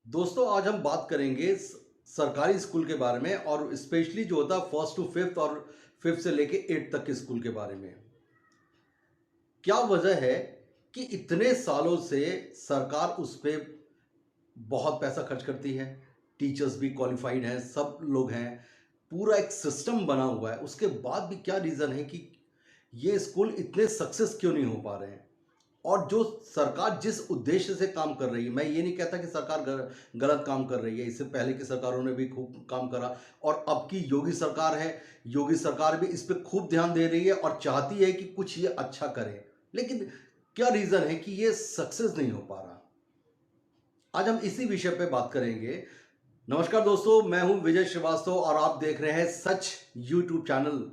दोस्तों आज हम बात करेंगे सरकारी स्कूल के बारे में और स्पेशली जो होता है फर्स्ट टू फिफ्थ और फिफ्थ से लेके एट तक के स्कूल के बारे में। क्या वजह है कि इतने सालों से सरकार उस पे बहुत पैसा खर्च करती है। टीचर्स भी क्वालिफाइड हैं, सब लोग हैं, पूरा एक सिस्टम बना हुआ है। उसके बाद भी क्या रीज़न है कि ये स्कूल इतने सक्सेस क्यों नहीं हो पा रहे हैं। और जो सरकार जिस उद्देश्य से काम कर रही है, मैं ये नहीं कहता कि सरकार गलत काम कर रही है, इससे पहले की सरकारों ने भी खूब काम करा और अब की योगी सरकार है, योगी सरकार भी इस पे खूब ध्यान दे रही है और चाहती है कि कुछ ये अच्छा करे। लेकिन क्या रीज़न है कि ये सक्सेस नहीं हो पा रहा। आज हम इसी विषय पे बात करेंगे। नमस्कार दोस्तों, मैं हूं विजय श्रीवास्तव और आप देख रहे हैं सच यूट्यूब चैनल।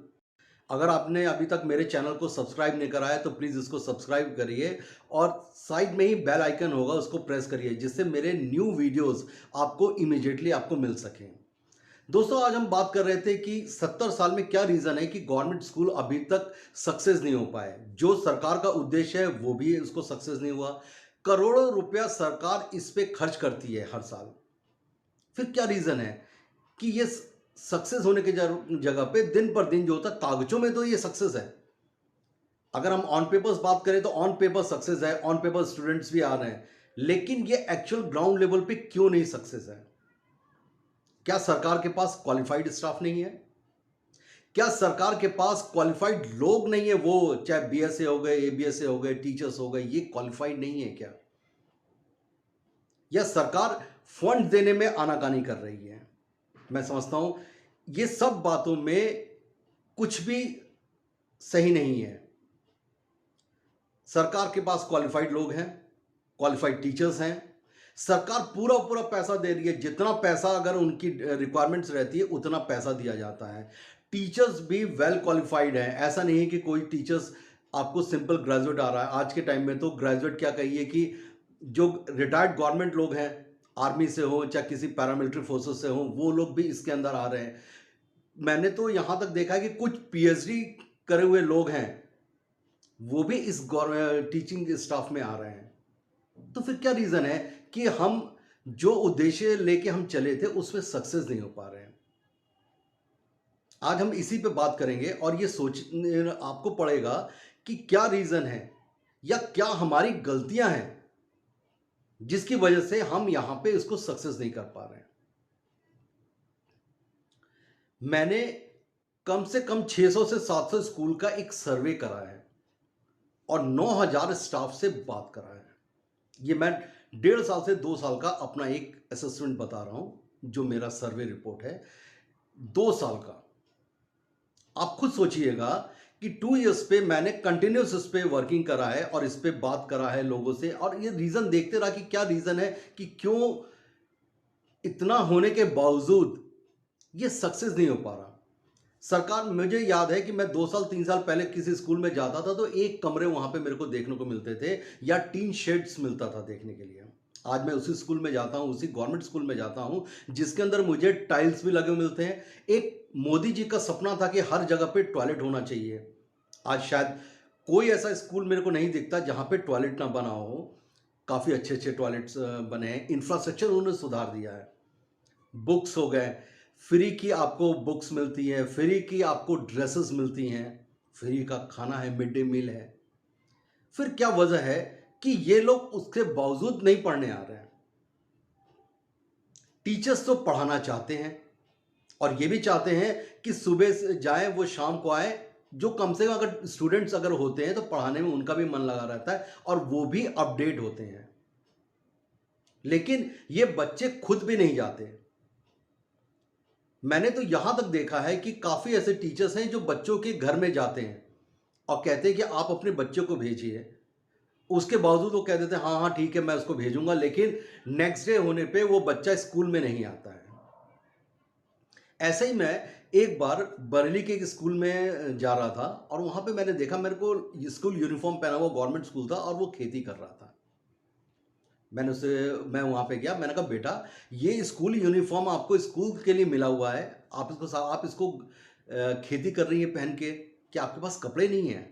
अगर आपने अभी तक मेरे चैनल को सब्सक्राइब नहीं करा है तो प्लीज़ इसको सब्सक्राइब करिए और साइड में ही बेल आइकन होगा उसको प्रेस करिए जिससे मेरे न्यू वीडियोस आपको इमीडिएटली आपको मिल सकें। दोस्तों आज हम बात कर रहे थे कि 70 साल में क्या रीज़न है कि गवर्नमेंट स्कूल अभी तक सक्सेस नहीं हो पाए। जो सरकार का उद्देश्य है वो भी उसको सक्सेस नहीं हुआ। करोड़ों रुपया सरकार इस पे खर्च करती है हर साल। फिर क्या रीज़न है कि ये सक्सेस होने की जगह पे दिन पर दिन जो होता है कागजों में तो ये सक्सेस है। अगर हम ऑन पेपर्स बात करें तो ऑन पेपर सक्सेस है, ऑन पेपर स्टूडेंट्स भी आ रहे हैं, लेकिन ये एक्चुअल ग्राउंड लेवल पे क्यों नहीं सक्सेस है। क्या सरकार के पास क्वालिफाइड स्टाफ नहीं है? क्या सरकार के पास क्वालिफाइड लोग नहीं है? वो चाहे बीएसए हो गए, एबीएसए हो गए, टीचर्स हो गए, ये क्वालिफाइड नहीं है क्या? या सरकार फंड देने में आनाकानी कर रही है? मैं समझता हूं ये सब बातों में कुछ भी सही नहीं है। सरकार के पास क्वालिफाइड लोग हैं, क्वालिफाइड टीचर्स हैं, सरकार पूरा पूरा पैसा दे रही है। जितना पैसा अगर उनकी रिक्वायरमेंट्स रहती है उतना पैसा दिया जाता है। टीचर्स भी वेल क्वालिफाइड हैं। ऐसा नहीं है कि कोई टीचर्स आपको सिंपल ग्रेजुएट आ रहा है। आज के टाइम में तो ग्रेजुएट क्या कहिए कि जो रिटायर्ड गवर्नमेंट लोग हैं, आर्मी से हो चाहे किसी पैरामिलिट्री फोर्सेस से हो, वो लोग भी इसके अंदर आ रहे हैं। मैंने तो यहां तक देखा है कि कुछ पीएचडी करे हुए लोग हैं, वो भी इस टीचिंग स्टाफ में आ रहे हैं। तो फिर क्या रीज़न है कि हम जो उद्देश्य लेके हम चले थे उसमें सक्सेस नहीं हो पा रहे हैं। आज हम इसी पे बात करेंगे और ये सोच आपको पड़ेगा कि क्या रीज़न है या क्या हमारी गलतियां हैं जिसकी वजह से हम यहां पे इसको सक्सेस नहीं कर पा रहे हैं। मैंने कम से कम 600 से 700 स्कूल का एक सर्वे करा है और 9000 स्टाफ से बात करा है। ये मैं 1.5 साल से 2 साल का अपना एक असेसमेंट बता रहा हूं, जो मेरा सर्वे रिपोर्ट है 2 साल का। आप खुद सोचिएगा कि 2 इयर्स पे मैंने कंटिन्यूस इस पे वर्किंग करा है और इस पे बात करा है लोगों से और ये रीज़न देखते रहा कि क्या रीज़न है कि क्यों इतना होने के बावजूद ये सक्सेस नहीं हो पा रहा। सरकार, मुझे याद है कि मैं 2 साल 3 साल पहले किसी स्कूल में जाता था तो एक कमरे वहाँ पे मेरे को देखने को मिलते थे या टीन शेड्स मिलता था देखने के लिए। आज मैं उसी स्कूल में जाता हूँ, उसी गवर्नमेंट स्कूल में जाता हूँ जिसके अंदर मुझे टाइल्स भी लगे मिलते हैं। एक मोदी जी का सपना था कि हर जगह पे टॉयलेट होना चाहिए। आज शायद कोई ऐसा स्कूल मेरे को नहीं दिखता जहाँ पे टॉयलेट ना बना हो। काफ़ी अच्छे-अच्छे टॉयलेट्स बने हैं, इंफ्रास्ट्रक्चर उन्होंने सुधार दिया है। बुक्स हो गए, फ्री की आपको बुक्स मिलती हैं, फ्री की आपको ड्रेसेस मिलती हैं, फ्री का खाना है, मिड डे मील है। फिर क्या वजह है कि ये लोग उसके बावजूद नहीं पढ़ने आ रहे हैं। टीचर्स तो पढ़ाना चाहते हैं और ये भी चाहते हैं कि सुबह से जाएं वो शाम को आए। जो कम से कम अगर स्टूडेंट्स अगर होते हैं तो पढ़ाने में उनका भी मन लगा रहता है और वो भी अपडेट होते हैं। लेकिन ये बच्चे खुद भी नहीं जाते। मैंने तो यहां तक देखा है कि काफ़ी ऐसे टीचर्स हैं जो बच्चों के घर में जाते हैं और कहते हैं कि आप अपने बच्चों को भेजिए। उसके बावजूद वो कह देते हैं हाँ हाँ ठीक है मैं उसको भेजूंगा, लेकिन नेक्स्ट डे होने पे वो बच्चा स्कूल में नहीं आता है। ऐसे ही मैं एक बार बरेली के एक स्कूल में जा रहा था और वहां पे मैंने देखा, मेरे को स्कूल यूनिफॉर्म पहना हुआ गवर्नमेंट स्कूल था और वो खेती कर रहा था। मैं वहाँ पे गया, मैंने कहा बेटा ये स्कूल यूनिफॉर्म आपको स्कूल के लिए मिला हुआ है, आप इसको खेती कर रही हैं पहन के, क्या आपके पास कपड़े नहीं हैं?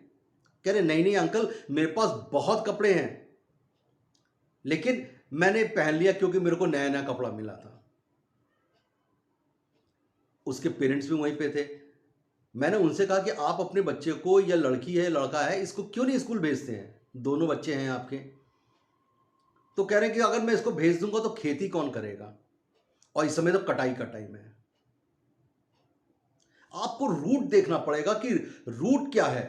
कह रहे नहीं नहीं अंकल मेरे पास बहुत कपड़े हैं, लेकिन मैंने पहन लिया क्योंकि मेरे को नया नया कपड़ा मिला था। उसके पेरेंट्स भी वहीं पे थे। मैंने उनसे कहा कि आप अपने बच्चे को, या लड़की है लड़का है, इसको क्यों नहीं स्कूल भेजते हैं, दोनों बच्चे हैं आपके। तो कह रहे हैं कि अगर मैं इसको भेज दूंगा तो खेती कौन करेगा, और इस समय तो कटाई का टाइम है। आपको रूट देखना पड़ेगा कि रूट क्या है,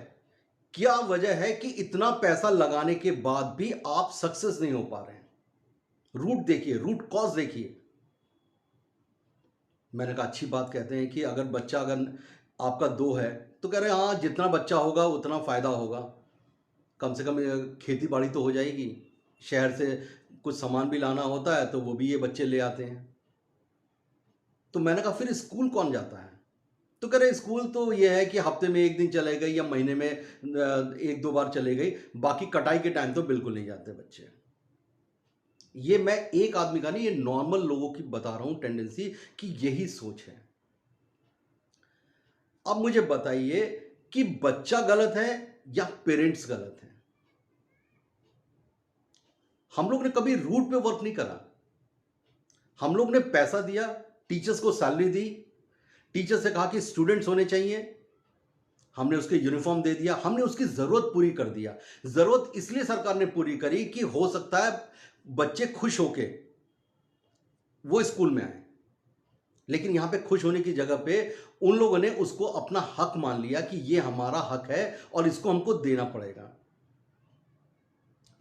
क्या वजह है कि इतना पैसा लगाने के बाद भी आप सक्सेस नहीं हो पा रहे हैं। रूट देखिए, रूट कॉज देखिए। मैंने कहा अच्छी बात, कहते हैं कि अगर बच्चा, अगर आपका 2 है तो कह रहे हैं हाँ, जितना बच्चा होगा उतना फ़ायदा होगा, कम से कम खेती बाड़ी तो हो जाएगी। शहर से कुछ सामान भी लाना होता है तो वो भी ये बच्चे ले आते हैं। तो मैंने कहा फिर स्कूल कौन जाता है? तो कह रहे स्कूल तो ये है कि हफ्ते में 1 दिन चले गए या महीने में 1-2 बार चले गई, बाकी कटाई के टाइम तो बिल्कुल नहीं जाते बच्चे। ये मैं एक आदमी का नहीं, ये नॉर्मल लोगों की बता रहा हूं टेंडेंसी, कि यही सोच है। अब मुझे बताइए कि बच्चा गलत है या पेरेंट्स गलत है? हम लोग ने कभी रूट पे वर्क नहीं करा। हम लोग ने पैसा दिया, टीचर्स को सैलरी दी, टीचर से कहा कि स्टूडेंट्स होने चाहिए, हमने उसके यूनिफॉर्म दे दिया, हमने उसकी जरूरत पूरी कर दिया। जरूरत इसलिए सरकार ने पूरी करी कि हो सकता है बच्चे खुश होके वो स्कूल में आए, लेकिन यहां पे खुश होने की जगह पे उन लोगों ने उसको अपना हक मान लिया कि ये हमारा हक है और इसको हमको देना पड़ेगा।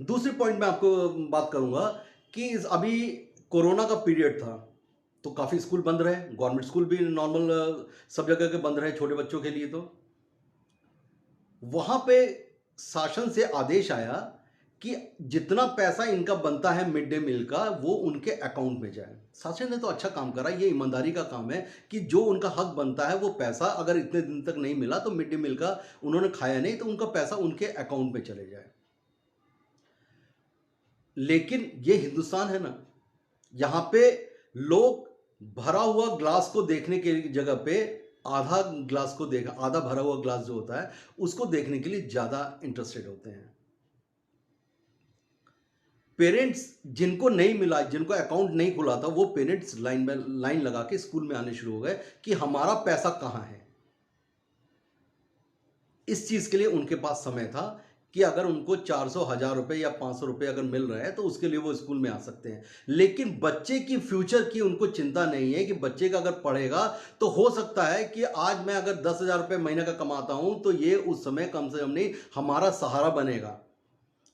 दूसरी पॉइंट मैं आपको बात करूंगा कि अभी कोरोना का पीरियड था तो काफी स्कूल बंद रहे, गवर्नमेंट स्कूल भी नॉर्मल सब जगह के बंद रहे छोटे बच्चों के लिए। तो वहां पे शासन से आदेश आया कि जितना पैसा इनका बनता है मिड डे मील का वो उनके अकाउंट में जाए। शासन ने तो अच्छा काम करा, ये ईमानदारी का काम है कि जो उनका हक बनता है वो पैसा अगर इतने दिन तक नहीं मिला तो मिड डे मील का उन्होंने खाया नहीं तो उनका पैसा उनके अकाउंट में चले जाए। लेकिन ये हिंदुस्तान है ना, यहां पे लोग भरा हुआ ग्लास को देखने के जगह पे आधा ग्लास को देखा, आधा भरा हुआ ग्लास जो होता है उसको देखने के लिए ज्यादा इंटरेस्टेड होते हैं। पेरेंट्स जिनको नहीं मिला, जिनको अकाउंट नहीं खुला था, वो पेरेंट्स लाइन में लाइन लगा के स्कूल में आने शुरू हो गए कि हमारा पैसा कहां है। इस चीज के लिए उनके पास समय था कि अगर उनको 400, 1000 रुपए या 500 रुपए अगर मिल रहे हैं तो उसके लिए वो स्कूल में आ सकते हैं। लेकिन बच्चे की फ्यूचर की उनको चिंता नहीं है कि बच्चे का अगर पढ़ेगा तो हो सकता है कि आज मैं अगर 10,000 रुपए महीने का कमाता हूं तो ये उस समय कम से कम नहीं हमारा सहारा बनेगा।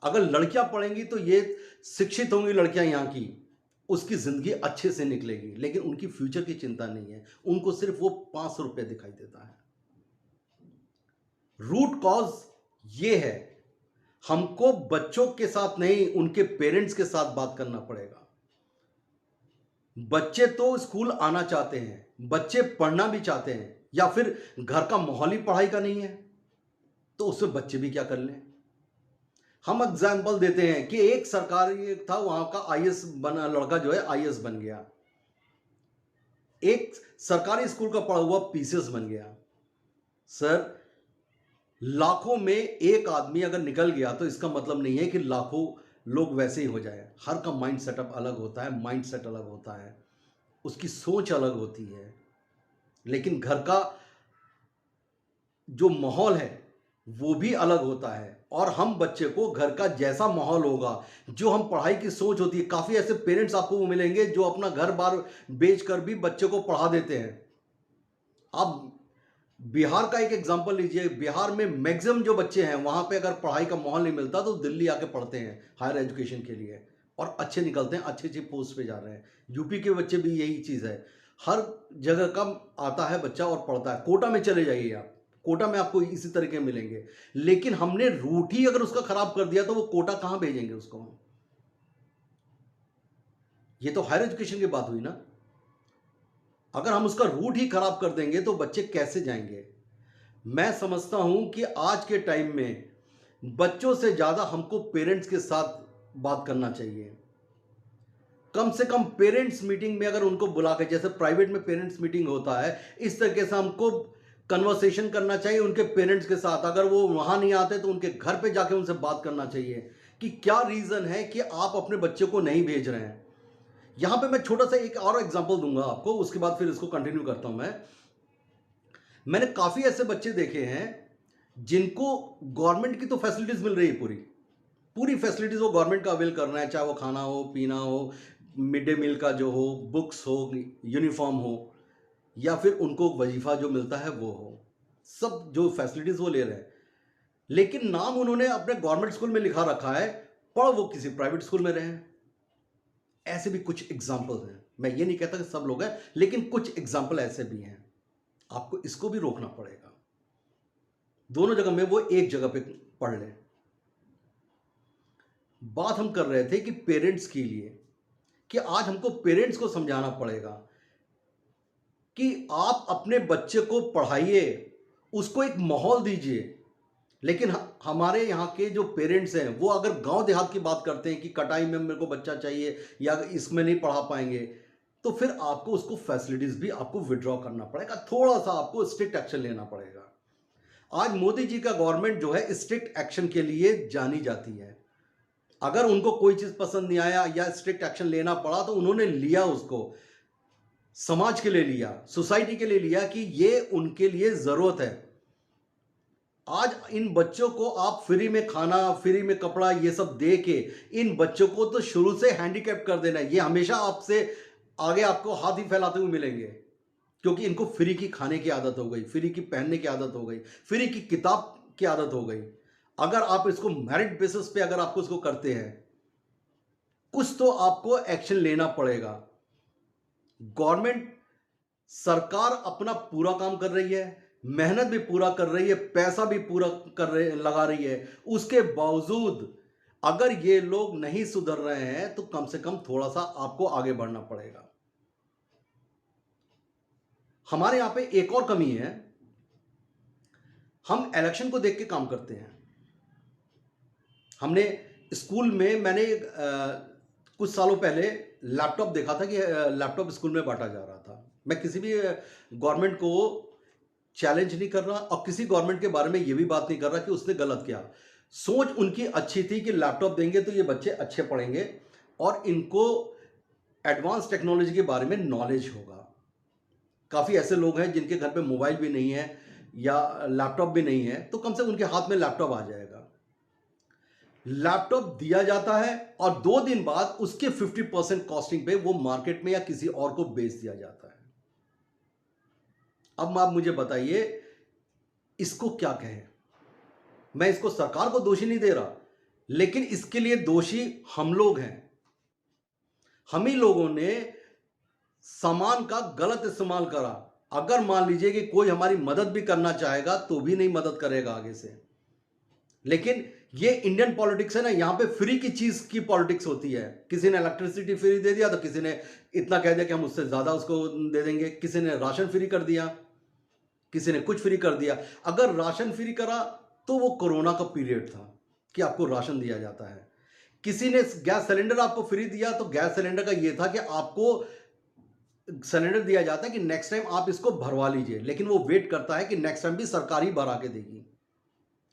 अगर लड़कियां पढ़ेंगी तो ये शिक्षित होंगी लड़कियां यहाँ की, उसकी जिंदगी अच्छे से निकलेगी, लेकिन उनकी फ्यूचर की चिंता नहीं है, उनको सिर्फ वो 500 रुपए दिखाई देता है। रूट कॉज ये है, हमको बच्चों के साथ नहीं उनके पेरेंट्स के साथ बात करना पड़ेगा। बच्चे तो स्कूल आना चाहते हैं, बच्चे पढ़ना भी चाहते हैं, या फिर घर का माहौल ही पढ़ाई का नहीं है तो उसमें बच्चे भी क्या कर लें। हम एग्जाम्पल देते हैं कि एक सरकारी था, वहां का आईएएस बना लड़का जो है आईएएस बन गया, एक सरकारी स्कूल का पढ़ा हुआ पीसीएस बन गया। सर, लाखों में एक आदमी अगर निकल गया तो इसका मतलब नहीं है कि लाखों लोग वैसे ही हो जाए। हर का माइंड सेटअप अलग होता है, माइंड सेट अलग होता है, उसकी सोच अलग होती है। लेकिन घर का जो माहौल है वो भी अलग होता है, और हम बच्चे को घर का जैसा माहौल होगा, जो हम पढ़ाई की सोच होती है, काफी ऐसे पेरेंट्स आपको वो मिलेंगे जो अपना घर बार बेचकर भी बच्चे को पढ़ा देते हैं। आप बिहार का एक एग्जांपल लीजिए, बिहार में मैक्सिमम जो बच्चे हैं वहां पे अगर पढ़ाई का माहौल नहीं मिलता तो दिल्ली आके पढ़ते हैं हायर एजुकेशन के लिए, और अच्छे निकलते हैं, अच्छी अच्छी पोस्ट पे जा रहे हैं। यूपी के बच्चे भी यही चीज़ है, हर जगह का आता है बच्चा और पढ़ता है। कोटा में चले जाइए आप, कोटा में आपको इसी तरीके मिलेंगे। लेकिन हमने रूट ही अगर उसका खराब कर दिया तो वो कोटा कहाँ भेजेंगे उसको हम? ये तो हायर एजुकेशन की बात हुई ना। अगर हम उसका रूट ही खराब कर देंगे तो बच्चे कैसे जाएंगे? मैं समझता हूं कि आज के टाइम में बच्चों से ज्यादा हमको पेरेंट्स के साथ बात करना चाहिए। कम से कम पेरेंट्स मीटिंग में अगर उनको बुला के, जैसे प्राइवेट में पेरेंट्स मीटिंग होता है, इस तरीके से हमको कन्वर्सेशन करना चाहिए उनके पेरेंट्स के साथ। अगर वो वहां नहीं आते तो उनके घर पे जाके उनसे बात करना चाहिए कि क्या रीज़न है कि आप अपने बच्चे को नहीं भेज रहे हैं। यहाँ पे मैं छोटा सा एक और एग्जांपल दूंगा आपको, उसके बाद फिर इसको कंटिन्यू करता हूं मैंने काफ़ी ऐसे बच्चे देखे हैं जिनको गवर्नमेंट की तो फैसिलिटीज़ मिल रही है, पूरी पूरी फैसिलिटीज़ वो गवर्नमेंट का अवेल करना है, चाहे वो खाना हो, पीना हो, मिड डे मील का जो हो, बुक्स हो, यूनिफॉर्म हो, या फिर उनको वजीफा जो मिलता है वो हो, सब जो फैसिलिटीज़ वो ले रहे हैं। लेकिन नाम उन्होंने अपने गवर्नमेंट स्कूल में लिखा रखा है, पढ़ वो किसी प्राइवेट स्कूल में रहे हैं। ऐसे भी कुछ एग्जाम्पल्स हैं, मैं ये नहीं कहता कि सब लोग हैं, लेकिन कुछ एग्जाम्पल ऐसे भी हैं। आपको इसको भी रोकना पड़ेगा, दोनों जगह में वो एक जगह पे पढ़ लें। बात हम कर रहे थे कि पेरेंट्स के लिए, कि आज हमको पेरेंट्स को समझाना पड़ेगा कि आप अपने बच्चे को पढ़ाइए, उसको एक माहौल दीजिए। लेकिन हमारे यहाँ के जो पेरेंट्स हैं वो अगर गांव देहात की बात करते हैं कि कटाई में मेरे को बच्चा चाहिए या इसमें नहीं पढ़ा पाएंगे, तो फिर आपको उसको फैसिलिटीज़ भी आपको विड्रॉ करना पड़ेगा, थोड़ा सा आपको स्ट्रिक्ट एक्शन लेना पड़ेगा। आज मोदी जी का गवर्नमेंट जो है स्ट्रिक्ट एक्शन के लिए जानी जाती है। अगर उनको कोई चीज़ पसंद नहीं आया या स्ट्रिक्ट एक्शन लेना पड़ा तो उन्होंने लिया, उसको समाज के लिए लिया, सोसाइटी के लिए लिया कि ये उनके लिए ज़रूरत है। आज इन बच्चों को आप फ्री में खाना, फ्री में कपड़ा, ये सब दे के इन बच्चों को तो शुरू से हैंडीकैप कर देना है। ये हमेशा आपसे आगे आपको हाथ ही फैलाते हुए मिलेंगे, क्योंकि इनको फ्री की खाने की आदत हो गई, फ्री की पहनने की आदत हो गई, फ्री की किताब की आदत हो गई। अगर आप इसको मेरिट बेसिस पे अगर आपको इसको करते हैं, कुछ तो आपको एक्शन लेना पड़ेगा। गवर्नमेंट, सरकार अपना पूरा काम कर रही है, मेहनत भी पूरा कर रही है, पैसा भी पूरा लगा रही है, उसके बावजूद अगर ये लोग नहीं सुधर रहे हैं तो कम से कम थोड़ा सा आपको आगे बढ़ना पड़ेगा। हमारे यहां पे एक और कमी है, हम इलेक्शन को देख के काम करते हैं। हमने स्कूल में, मैंने कुछ सालों पहले लैपटॉप देखा था कि लैपटॉप स्कूल में बांटा जा रहा था। मैं किसी भी गवर्नमेंट को चैलेंज नहीं कर रहा और किसी गवर्नमेंट के बारे में ये भी बात नहीं कर रहा कि उसने गलत किया। सोच उनकी अच्छी थी कि लैपटॉप देंगे तो ये बच्चे अच्छे पढ़ेंगे और इनको एडवांस टेक्नोलॉजी के बारे में नॉलेज होगा। काफ़ी ऐसे लोग हैं जिनके घर पे मोबाइल भी नहीं है या लैपटॉप भी नहीं है, तो कम से कम उनके हाथ में लैपटॉप आ जाएगा। लैपटॉप दिया जाता है और 2 दिन बाद उसके 50% कॉस्टिंग पे वो मार्केट में या किसी और को बेच दिया जाता है। अब आप मुझे बताइए इसको क्या कहें। मैं इसको सरकार को दोषी नहीं दे रहा, लेकिन इसके लिए दोषी हम लोग हैं। हम ही लोगों ने सामान का गलत इस्तेमाल करा। अगर मान लीजिए कि कोई हमारी मदद भी करना चाहेगा तो भी नहीं मदद करेगा आगे से। लेकिन ये इंडियन पॉलिटिक्स है ना, यहां पे फ्री की चीज की पॉलिटिक्स होती है। किसी ने इलेक्ट्रिसिटी फ्री दे दिया तो किसी ने इतना कह दिया कि हम उससे ज्यादा उसको दे देंगे। किसी ने राशन फ्री कर दिया, किसी ने कुछ फ्री कर दिया। अगर राशन फ्री करा तो वो कोरोना का पीरियड था कि आपको राशन दिया जाता है। किसी ने गैस सिलेंडर आपको फ्री दिया तो गैस सिलेंडर का ये था कि आपको सिलेंडर दिया जाता है कि नेक्स्ट टाइम आप इसको भरवा लीजिए, लेकिन वो वेट करता है कि नेक्स्ट टाइम भी सरकार ही भरा के देगी,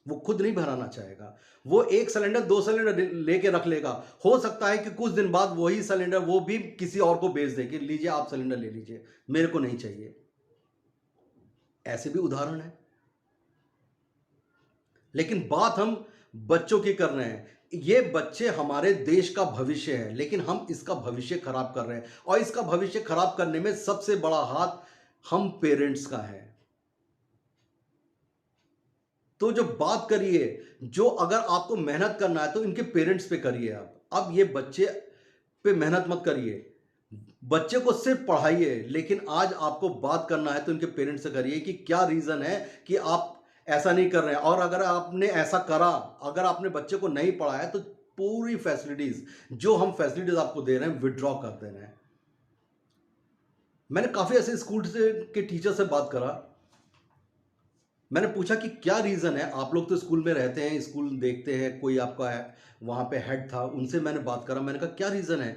वो खुद नहीं भराना चाहेगा। वो 1 सिलेंडर 2 सिलेंडर लेके रख लेगा। हो सकता है कि कुछ दिन बाद वही सिलेंडर वो भी किसी और को बेच दे कि लीजिए आप सिलेंडर ले लीजिए, मेरे को नहीं चाहिए। ऐसे भी उदाहरण है। लेकिन बात हम बच्चों की कर रहे हैं। ये बच्चे हमारे देश का भविष्य है, लेकिन हम इसका भविष्य खराब कर रहे हैं और इसका भविष्य खराब करने में सबसे बड़ा हाथ हम पेरेंट्स का है। तो जो बात करिए, जो अगर आपको मेहनत करना है तो इनके पेरेंट्स पे करिए। अब ये बच्चे पे मेहनत मत करिए, बच्चे को सिर्फ पढ़ाइए, लेकिन आज आपको बात करना है तो इनके पेरेंट्स से करिए कि क्या रीजन है कि आप ऐसा नहीं कर रहे हैं। और अगर आपने ऐसा करा, अगर आपने बच्चे को नहीं पढ़ाया तो पूरी फैसिलिटीज जो हम फैसिलिटीज आपको दे रहे हैं विड्रॉ कर दे रहे हैं। मैंने काफी ऐसे स्कूल से के टीचर से बात करा। मैंने पूछा कि क्या रीज़न है, आप लोग तो स्कूल में रहते हैं, स्कूल देखते हैं, कोई आपका है वहाँ पे हेड था, उनसे मैंने बात करा। मैंने कहा क्या रीज़न है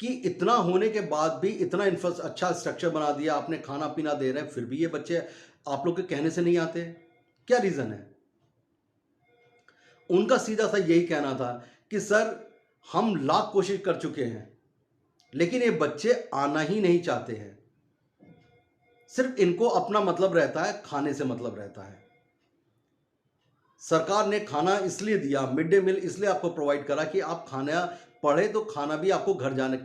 कि इतना होने के बाद भी, इतना अच्छा स्ट्रक्चर बना दिया आपने, खाना पीना दे रहे हैं, फिर भी ये बच्चे आप लोग के कहने से नहीं आते, क्या रीज़न है? उनका सीधा सा यही कहना था कि सर हम लाख कोशिश कर चुके हैं, लेकिन ये बच्चे आना ही नहीं चाहते हैं। सिर्फ इनको अपना मतलब रहता है, खाने से मतलब रहता है। सरकार ने खाना इसलिए दिया, मिड डे मील इसलिए आपको प्रोवाइड करा कि आप खाना पढ़े तो खाना भी आपको घर जाना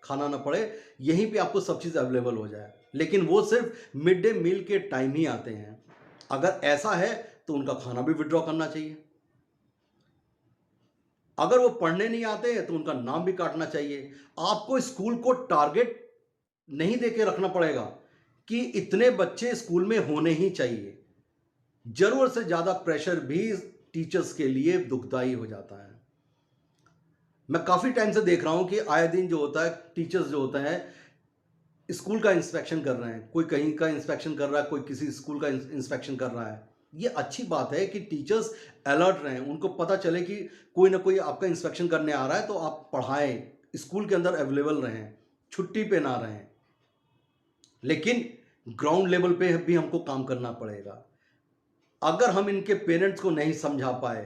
खाना ना पड़े, यहीं पे आपको सब चीज़ अवेलेबल हो जाए। लेकिन वो सिर्फ मिड डे मील के टाइम ही आते हैं। अगर ऐसा है तो उनका खाना भी विड्रॉ करना चाहिए। अगर वो पढ़ने नहीं आते हैं तो उनका नाम भी काटना चाहिए। आपको स्कूल को टारगेट नहीं देके रखना पड़ेगा कि इतने बच्चे स्कूल में होने ही चाहिए। जरूरत से ज्यादा प्रेशर भी टीचर्स के लिए दुखदाई हो जाता है। मैं काफी टाइम से देख रहा हूं कि आए दिन जो होता है, टीचर्स जो होते हैं स्कूल का इंस्पेक्शन कर रहे हैं। कोई कहीं का इंस्पेक्शन कर रहा है, कोई किसी स्कूल का इंस्पेक्शन कर रहा है। ये अच्छी बात है कि टीचर्स अलर्ट रहें, उनको पता चले कि कोई ना कोई आपका इंस्पेक्शन करने आ रहा है, तो आप पढ़ाएं, स्कूल के अंदर अवेलेबल रहें, छुट्टी पे ना रहें। लेकिन ग्राउंड लेवल पे भी हमको काम करना पड़ेगा। अगर हम इनके पेरेंट्स को नहीं समझा पाए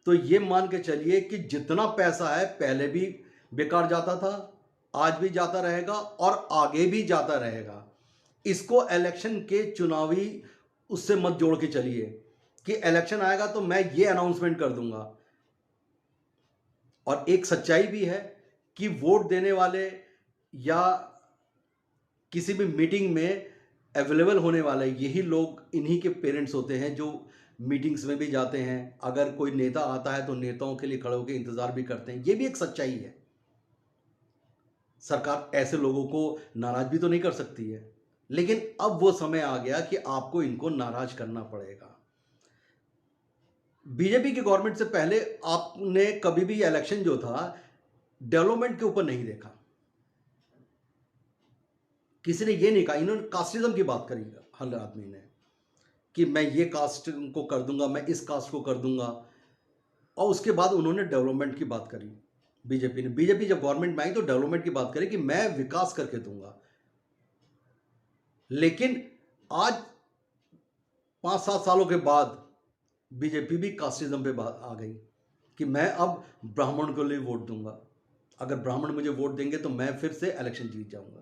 तो ये मान के चलिए कि जितना पैसा है पहले भी बेकार जाता था, आज भी जाता रहेगा और आगे भी जाता रहेगा। इसको इलेक्शन के चुनावी उससे मत जोड़ के चलिए कि इलेक्शन आएगा तो मैं ये अनाउंसमेंट कर दूंगा। और एक सच्चाई भी है कि वोट देने वाले या किसी भी मीटिंग में अवेलेबल होने वाले यही लोग इन्हीं के पेरेंट्स होते हैं, जो मीटिंग्स में भी जाते हैं। अगर कोई नेता आता है तो नेताओं के लिए खड़े होकर इंतजार भी करते हैं। ये भी एक सच्चाई है। सरकार ऐसे लोगों को नाराज भी तो नहीं कर सकती है, लेकिन अब वो समय आ गया कि आपको इनको नाराज करना पड़ेगा। बीजेपी की गवर्नमेंट से पहले आपने कभी भी इलेक्शन जो था डेवलपमेंट के ऊपर नहीं देखा। किसी ने ये नहीं कहा, इन्होंने कास्टिज्म की बात करी हर आदमी ने कि मैं ये कास्ट को कर दूंगा, मैं इस कास्ट को कर दूंगा। और उसके बाद उन्होंने डेवलपमेंट की बात करी। बीजेपी जब गवर्नमेंट में आई तो डेवलपमेंट की बात करी कि मैं विकास करके दूंगा। लेकिन आज 5-7 सालों के बाद बीजेपी भी कास्टिज्म पे बात आ गई कि मैं अब ब्राह्मण को लिए वोट दूंगा। अगर ब्राह्मण मुझे वोट देंगे तो मैं फिर से इलेक्शन जीत जाऊंगा।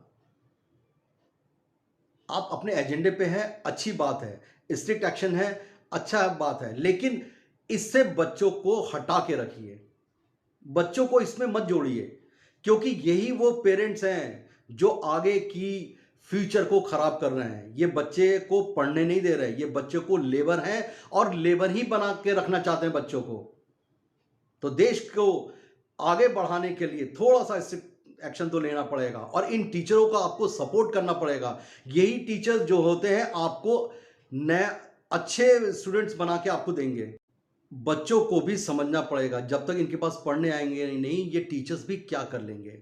आप अपने एजेंडे पे हैं, अच्छी बात है, स्ट्रिक्ट एक्शन है, अच्छा बात है, लेकिन इससे बच्चों को हटा के रखिए। बच्चों को इसमें मत जोड़िए, क्योंकि यही वो पेरेंट्स हैं जो आगे की फ्यूचर को खराब कर रहे हैं। ये बच्चे को पढ़ने नहीं दे रहे, ये बच्चे को लेबर हैं और लेबर ही बना के रखना चाहते हैं बच्चों को। तो देश को आगे बढ़ाने के लिए थोड़ा सा एक्शन तो लेना पड़ेगा और इन टीचरों का आपको सपोर्ट करना पड़ेगा। यही टीचर्स जो होते हैं आपको नए अच्छे स्टूडेंट्स बना के आपको देंगे। बच्चों को भी समझना पड़ेगा, जब तक इनके पास पढ़ने आएंगे नहीं, ये टीचर्स भी क्या कर लेंगे।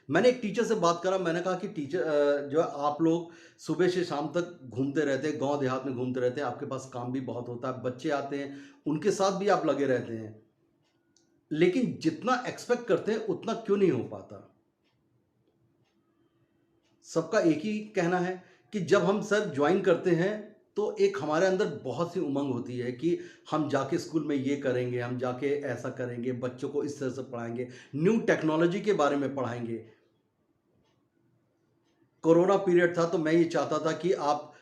मैंने एक टीचर से बात करा, मैंने कहा कि टीचर जो है, आप लोग सुबह से शाम तक घूमते रहते हैं, गांव देहात में घूमते रहते हैं, आपके पास काम भी बहुत होता है, बच्चे आते हैं, उनके साथ भी आप लगे रहते हैं, लेकिन जितना एक्सपेक्ट करते हैं उतना क्यों नहीं हो पाता। सबका एक ही कहना है कि जब हम सर ज्वाइन करते हैं तो एक हमारे अंदर बहुत सी उमंग होती है कि हम जाके स्कूल में ये करेंगे, हम जाके ऐसा करेंगे, बच्चों को इस तरह से पढ़ाएंगे, न्यू टेक्नोलॉजी के बारे में पढ़ाएंगे। कोरोना पीरियड था तो मैं ये चाहता था कि आप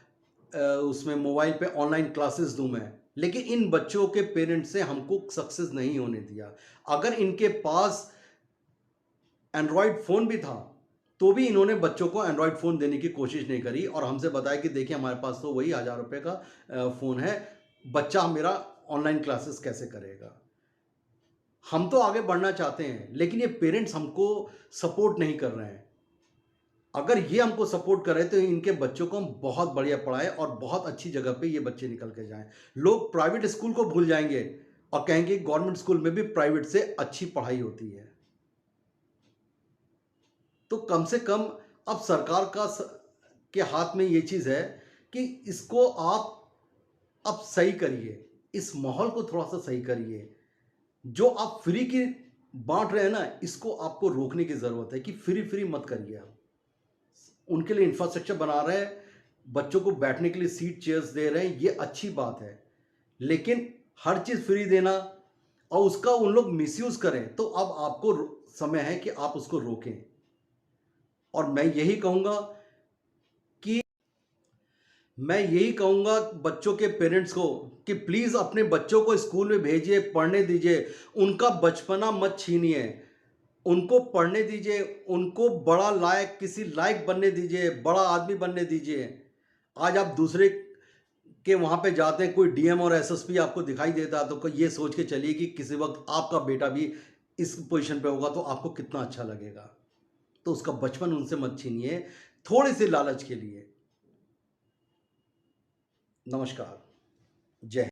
उसमें मोबाइल पे ऑनलाइन क्लासेस दूं मैं, लेकिन इन बच्चों के पेरेंट्स से हमको सक्सेस नहीं होने दिया। अगर इनके पास एंड्रॉयड फ़ोन भी था तो भी इन्होंने बच्चों को एंड्रॉयड फ़ोन देने की कोशिश नहीं करी और हमसे बताया कि देखिए हमारे पास तो वही 1000 रुपये का फ़ोन है, बच्चा मेरा ऑनलाइन क्लासेस कैसे करेगा। हम तो आगे बढ़ना चाहते हैं, लेकिन ये पेरेंट्स हमको सपोर्ट नहीं कर रहे हैं। अगर ये हमको सपोर्ट कर रहे हैं तो इनके बच्चों को हम बहुत बढ़िया पढ़ाएं और बहुत अच्छी जगह पे ये बच्चे निकल के जाएं। लोग प्राइवेट स्कूल को भूल जाएंगे और कहेंगे गवर्नमेंट स्कूल में भी प्राइवेट से अच्छी पढ़ाई होती है। तो कम से कम अब सरकार के हाथ में ये चीज़ है कि इसको आप अब सही करिए, इस माहौल को थोड़ा सा सही करिए। जो आप फ्री की बांट रहे हैं ना, इसको आपको रोकने की ज़रूरत है कि फ्री फ्री मत करिए। आप उनके लिए इंफ्रास्ट्रक्चर बना रहे हैं, बच्चों को बैठने के लिए सीट चेयर्स दे रहे हैं, ये अच्छी बात है, लेकिन हर चीज़ फ्री देना, और उसका उन लोग मिसयूज़ करें, तो अब आपको समय है कि आप उसको रोकें। और कि मैं यही कहूँगा बच्चों के पेरेंट्स को कि प्लीज़ अपने बच्चों को स्कूल में भेजिए, पढ़ने दीजिए, उनका बचपना मत छीनिए। उनको पढ़ने दीजिए, उनको बड़ा लायक किसी लायक बनने दीजिए, बड़ा आदमी बनने दीजिए। आज आप दूसरे के वहाँ पे जाते हैं, कोई डीएम और एसएसपी आपको दिखाई देता है, तो ये सोच के चलिए कि किसी वक़्त आपका बेटा भी इस पोज़ीशन पे होगा, तो आपको कितना अच्छा लगेगा। तो उसका बचपन उनसे मत छीनिए, थोड़े-से लालच के लिए। नमस्कार। जय